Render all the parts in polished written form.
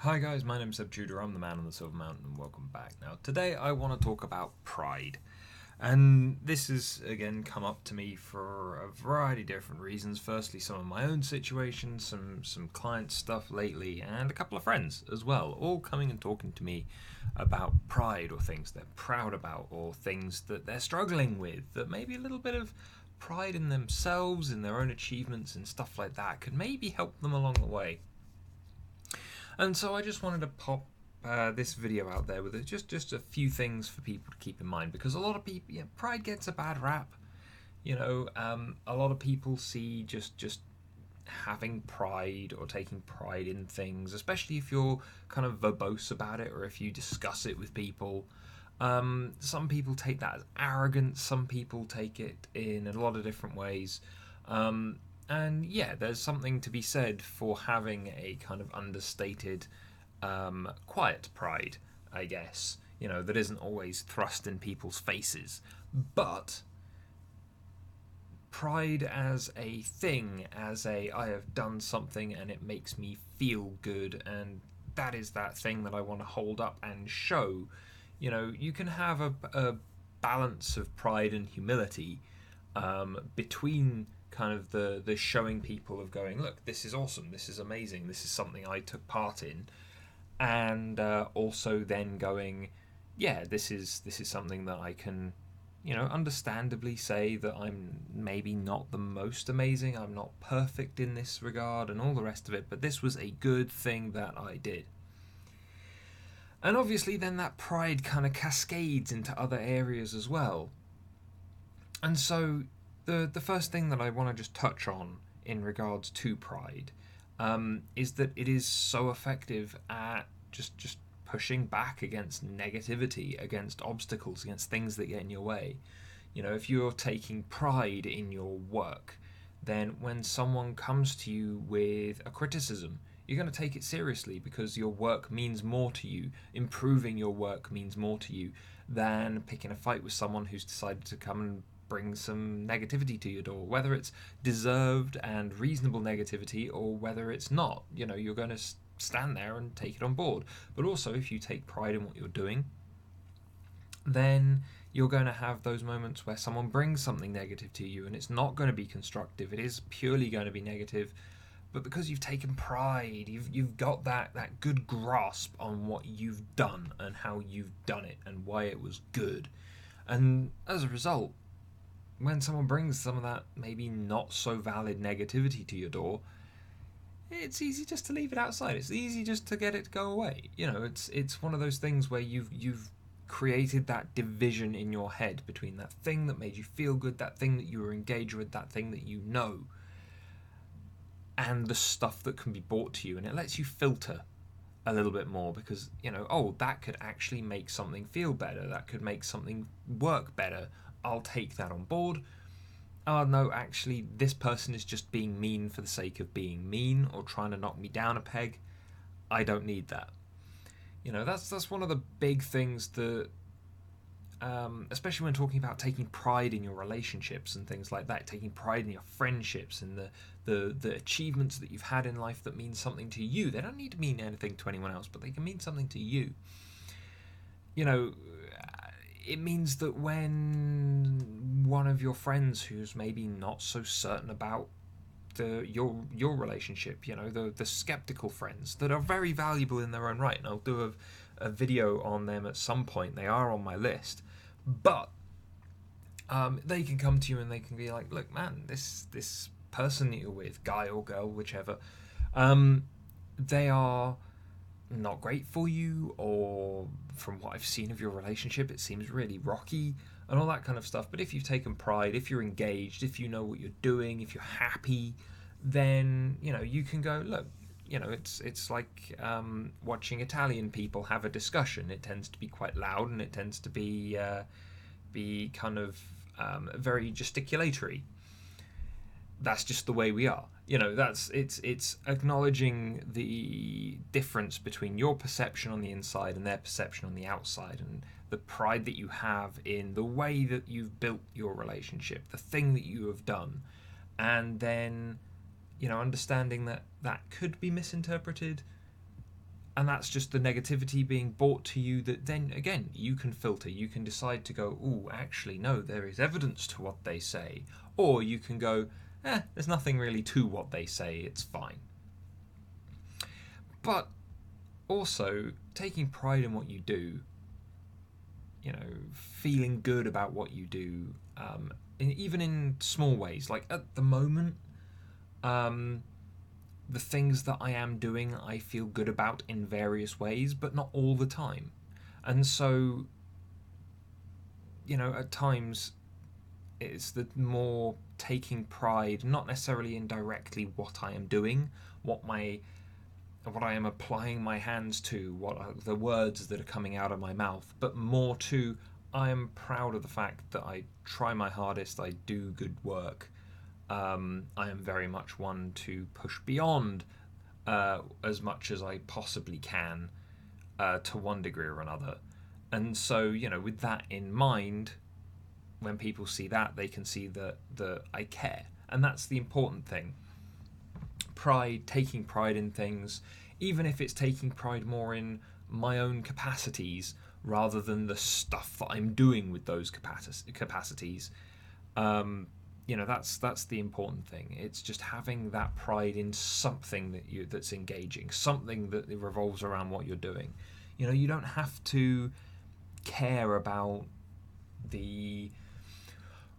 Hi guys, my name's Seb Tudor, I'm the man on the Silver Mountain and welcome back. Now today I want to talk about pride. And this has again come up to me for a variety of different reasons. Firstly, some of my own situations, some client stuff lately, and a couple of friends as well, all coming and talking to me about pride or things they're proud about or things that they're struggling with, that maybe a little bit of pride in themselves, in their own achievements and stuff like that could maybe help them along the way. And so I just wanted to pop this video out there with just a few things for people to keep in mind, because a lot of people, pride gets a bad rap. A lot of people see just having pride or taking pride in things, especially if you're kind of verbose about it or if you discuss it with people. Some people take that as arrogance. Some people take it in a lot of different ways. And yeah, there's something to be said for having a kind of understated, quiet pride, I guess, that isn't always thrust in people's faces. But pride as a thing, as a I have done something and it makes me feel good, and that is that thing that I want to hold up and show. You can have a balance of pride and humility between kind of the showing people of going, look, this is awesome, this is amazing, this is something I took part in, and also then going, yeah, this is something that I can, understandably say that I'm maybe not the most amazing, I'm not perfect in this regard, and all the rest of it, but this was a good thing that I did. And obviously, then that pride kind of cascades into other areas as well. And so the first thing that I want to just touch on in regards to pride is that it is so effective at just pushing back against negativity, against obstacles, against things that get in your way. If you're taking pride in your work, then when someone comes to you with a criticism, you're going to take it seriously because your work means more to you. Improving your work means more to you than picking a fight with someone who's decided to come and bring some negativity to your door, whether it's deserved and reasonable negativity or whether it's not. You're going to stand there and take it on board. But also, if you take pride in what you're doing, then you're going to have those moments where someone brings something negative to you and it's not going to be constructive, it is purely going to be negative. But because you've taken pride, you've got that good grasp on what you've done and how you've done it and why it was good. And as a result, when someone brings some of that maybe not so valid negativity to your door, it's easy just to leave it outside. It's easy just to get it to go away. It's one of those things where you've created that division in your head between that thing that made you feel good, that thing that you were engaged with, that thing that and the stuff that can be brought to you, and it lets you filter a little bit more because, that could actually make something feel better, that could make something work better. I'll take that on board. Oh no, actually, this person is just being mean for the sake of being mean or trying to knock me down a peg. I don't need that. That's one of the big things that, especially when talking about taking pride in your relationships and things like that, taking pride in your friendships and the achievements that you've had in life that mean something to you. They don't need to mean anything to anyone else, but they can mean something to you. It means that when one of your friends who's maybe not so certain about your relationship, the skeptical friends that are very valuable in their own right, and I'll do a video on them at some point. They are on my list, but they can come to you and they can be like, look, man, this person that you're with, guy or girl, whichever, they are not great for you, or from what I've seen of your relationship, it seems really rocky and all that kind of stuff. But if you've taken pride, if you're engaged, if you know what you're doing, if you're happy, then you can go, look, it's like watching Italian people have a discussion. It tends to be quite loud and it tends to be kind of very gesticulatory. That's just the way we are. It's acknowledging the difference between your perception on the inside and their perception on the outside, and the pride that you have in the way that you've built your relationship, the thing that you have done, and then understanding that could be misinterpreted, and that's just the negativity being brought to you that then again you can filter. You can decide to go, oh, actually no, there is evidence to what they say, or you can go, there's nothing really to what they say, it's fine. But also taking pride in what you do, feeling good about what you do, even in small ways. Like at the moment, the things that I am doing, I feel good about in various ways, but not all the time. And so, at times, it's the more taking pride, not necessarily in directly what I am doing, what I am applying my hands to, what are the words that are coming out of my mouth, but more to, I am proud of the fact that I try my hardest, I do good work. I am very much one to push beyond as much as I possibly can to one degree or another. And so, with that in mind, when people see that, they can see that I care. And that's the important thing. Pride, taking pride in things, even if it's taking pride more in my own capacities rather than the stuff that I'm doing with those capacities. That's the important thing. It's just having that pride in something that's engaging, something that revolves around what you're doing. You don't have to care about the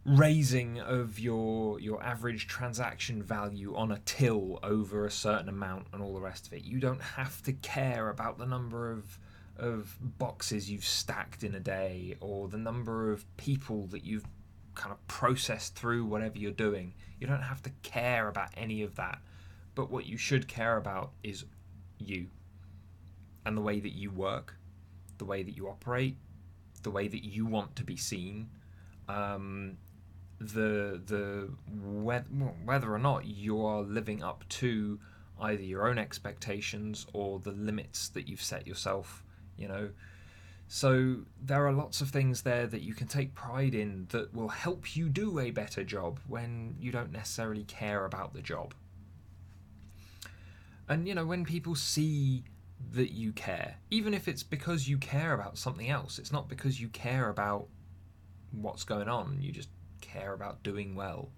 raising of your average transaction value on a till over a certain amount and all the rest of it. You don't have to care about the number of boxes you've stacked in a day, or the number of people that you've kind of processed through whatever you're doing. You don't have to care about any of that. But what you should care about is you, and the way that you work, the way that you operate, the way that you want to be seen, whether or not you are living up to either your own expectations or the limits that you've set yourself. So there are lots of things there that you can take pride in that will help you do a better job when you don't necessarily care about the job. And when people see that you care, even if it's because you care about something else, it's not because you care about what's going on, you just care about doing well.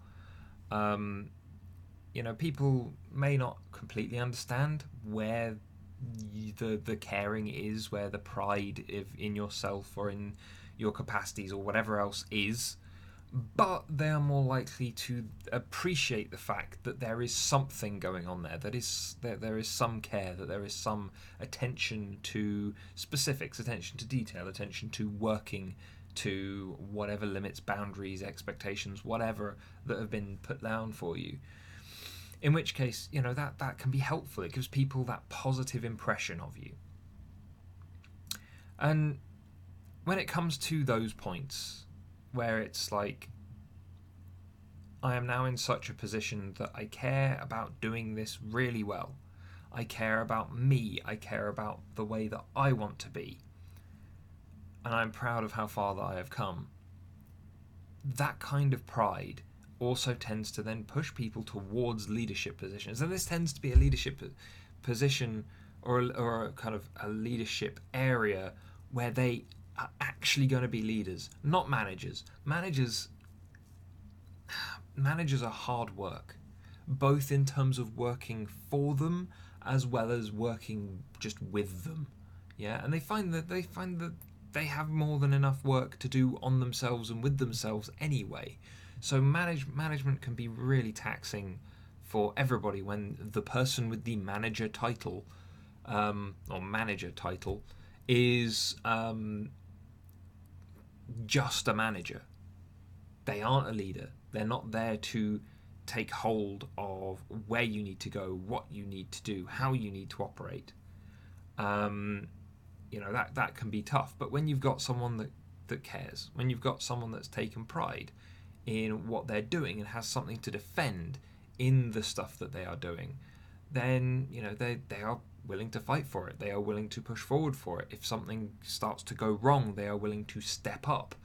People may not completely understand where the caring is, where the pride in yourself or in your capacities or whatever else is, but they are more likely to appreciate the fact that there is something going on there, that there is some care, that there is some attention to specifics, attention to detail, attention to working to whatever limits, boundaries, expectations, whatever that have been put down for you. In which case, that can be helpful. It gives people that positive impression of you. And when it comes to those points where it's like, I am now in such a position that I care about doing this really well. I care about me. I care about the way that I want to be. And I'm proud of how far that I have come. That kind of pride also tends to then push people towards leadership positions. And this tends to be a leadership position or a kind of a leadership area where they are actually going to be leaders, not managers. Managers are hard work, both in terms of working for them as well as working just with them. Yeah, and they find that they have more than enough work to do on themselves and with themselves anyway. So management can be really taxing for everybody when the person with the manager title or manager title is just a manager. They aren't a leader. They're not there to take hold of where you need to go, what you need to do, how you need to operate. That can be tough. But when you've got someone that cares, when you've got someone that's taken pride in what they're doing and has something to defend in the stuff that they are doing, then they are willing to fight for it. They are willing to push forward for it. If something starts to go wrong, they are willing to step up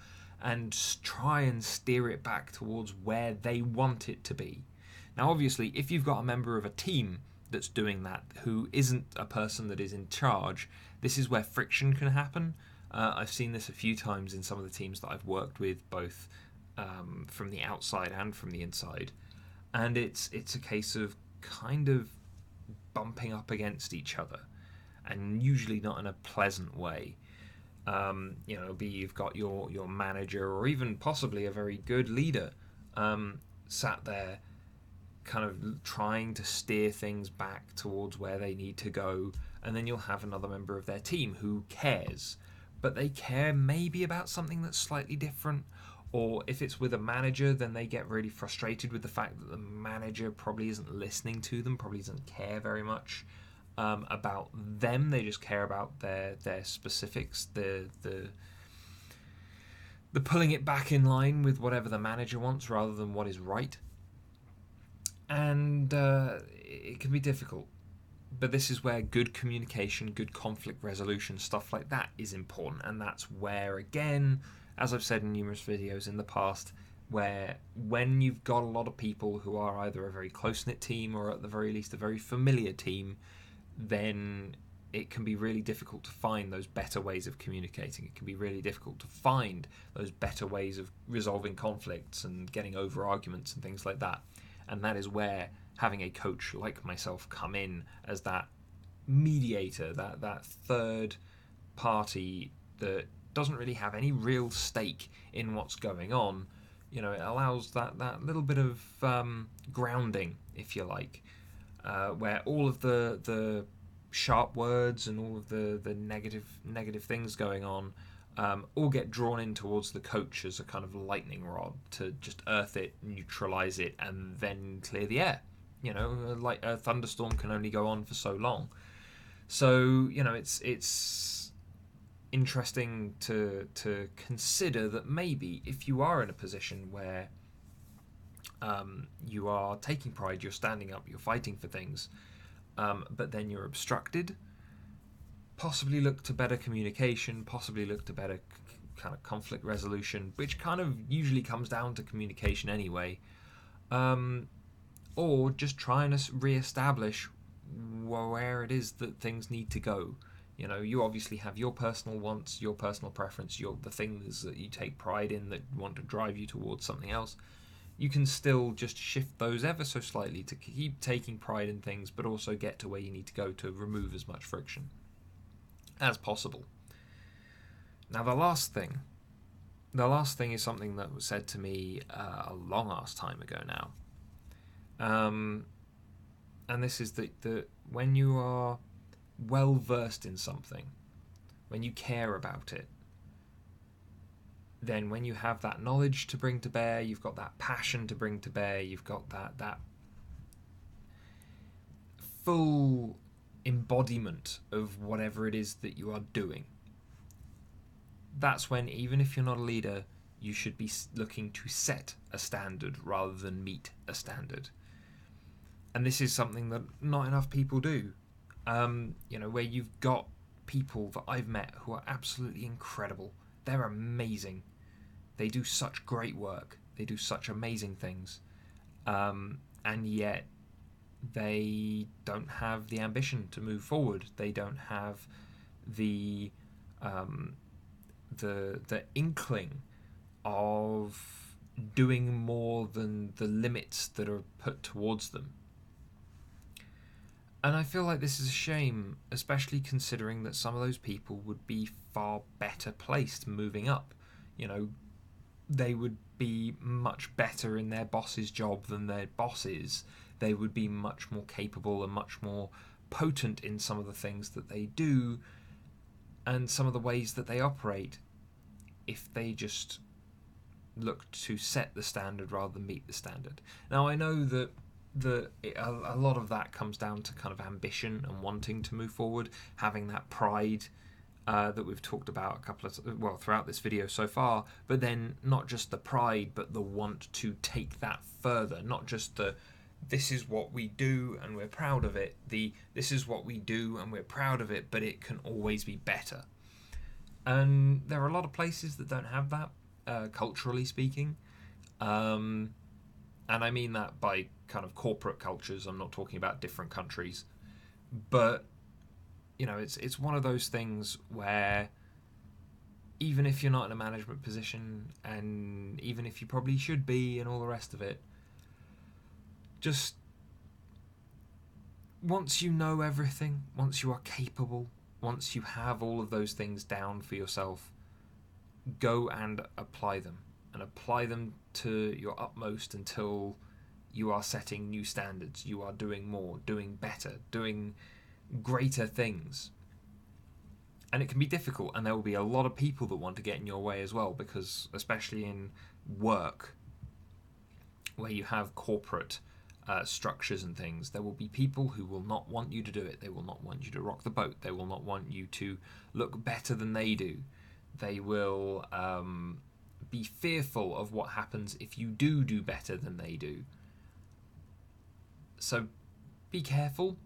and try and steer it back towards where they want it to be. Now, obviously, if you've got a member of a team that's doing that, who isn't a person that is in charge, this is where friction can happen. I've seen this a few times in some of the teams that I've worked with, both from the outside and from the inside, and it's a case of kind of bumping up against each other, and usually not in a pleasant way. It'll be you've got your manager, or even possibly a very good leader, sat there kind of trying to steer things back towards where they need to go, and then you'll have another member of their team who cares, but they care maybe about something that's slightly different. Or if it's with a manager, then they get really frustrated with the fact that the manager probably isn't listening to them, probably doesn't care very much about them. They just care about their specifics, the pulling it back in line with whatever the manager wants rather than what is right. And it can be difficult. But this is where good communication, good conflict resolution, stuff like that is important. And that's where, again, as I've said in numerous videos in the past, where when you've got a lot of people who are either a very close-knit team or at the very least a very familiar team, then it can be really difficult to find those better ways of communicating. It can be really difficult to find those better ways of resolving conflicts and getting over arguments and things like that. And that is where having a coach like myself come in as that mediator, that third party that doesn't really have any real stake in what's going on. It allows that little bit of grounding, if you like, where all of the sharp words and all of the negative things going on all get drawn in towards the coach as a kind of lightning rod to just earth it, neutralize it, and then clear the air. Like a thunderstorm can only go on for so long. So it's interesting to consider that maybe if you are in a position where you are taking pride, you're standing up, you're fighting for things, but then you're obstructed, possibly look to better communication, possibly look to better kind of conflict resolution, which kind of usually comes down to communication anyway, or just trying to re-establish where it is that things need to go. You obviously have your personal wants, your personal preference, the things that you take pride in that want to drive you towards something else. You can still just shift those ever so slightly to keep taking pride in things, but also get to where you need to go to remove as much friction as possible. Now, the last thing is something that was said to me a long-ass time ago now. And this is that when you are well versed in something, when you care about it, then when you have that knowledge to bring to bear, you've got that passion to bring to bear, you've got that full embodiment of whatever it is that you are doing. That's when, even if you're not a leader, you should be looking to set a standard rather than meet a standard. And this is something that not enough people do. Where you've got people that I've met who are absolutely incredible. They're amazing. They do such great work. They do such amazing things. And yet they don't have the ambition to move forward. They don't have the inkling of doing more than the limits that are put towards them. And I feel like this is a shame, especially considering that some of those people would be far better placed moving up. They would be much better in their boss's job than their boss is. They would be much more capable and much more potent in some of the things that they do and some of the ways that they operate if they just look to set the standard rather than meet the standard. Now, I know that a lot of that comes down to kind of ambition and wanting to move forward, having that pride that we've talked about throughout this video so far, but then not just the pride, but the want to take that further, not just this is what we do and we're proud of it, this is what we do and we're proud of it, but it can always be better. And there are a lot of places that don't have that, culturally speaking. And I mean that by kind of corporate cultures. I'm not talking about different countries. But, you know, it's one of those things where even if you're not in a management position, and even if you probably should be and all the rest of it, just once you know everything, once you are capable, once you have all of those things down for yourself, go and apply them. And apply them to your utmost until you are setting new standards. You are doing more, doing better, doing greater things. And it can be difficult, and there will be a lot of people that want to get in your way as well, because especially in work, where you have corporate structures and things, there will be people who will not want you to do it. They will not want you to rock the boat. They will not want you to look better than they do. They will be fearful of what happens if you do better than they do. So be careful,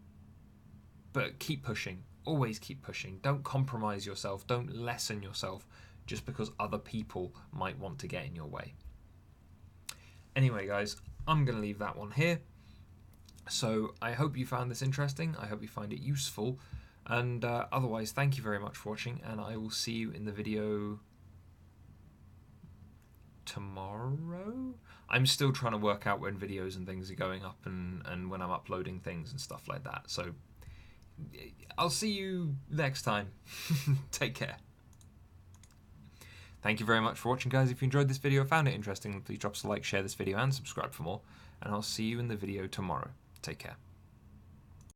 but keep pushing. Always keep pushing. Don't compromise yourself. Don't lessen yourself just because other people might want to get in your way. Anyway, guys, I'm going to leave that one here. So I hope you found this interesting. I hope you find it useful. And otherwise, thank you very much for watching, and I will see you in the video tomorrow? I'm still trying to work out when videos and things are going up and when I'm uploading things and stuff like that. So I'll see you next time. Take care. Thank you very much for watching, guys. If you enjoyed this video or found it interesting, please drop us a like, share this video, and subscribe for more. And I'll see you in the video tomorrow. Take care.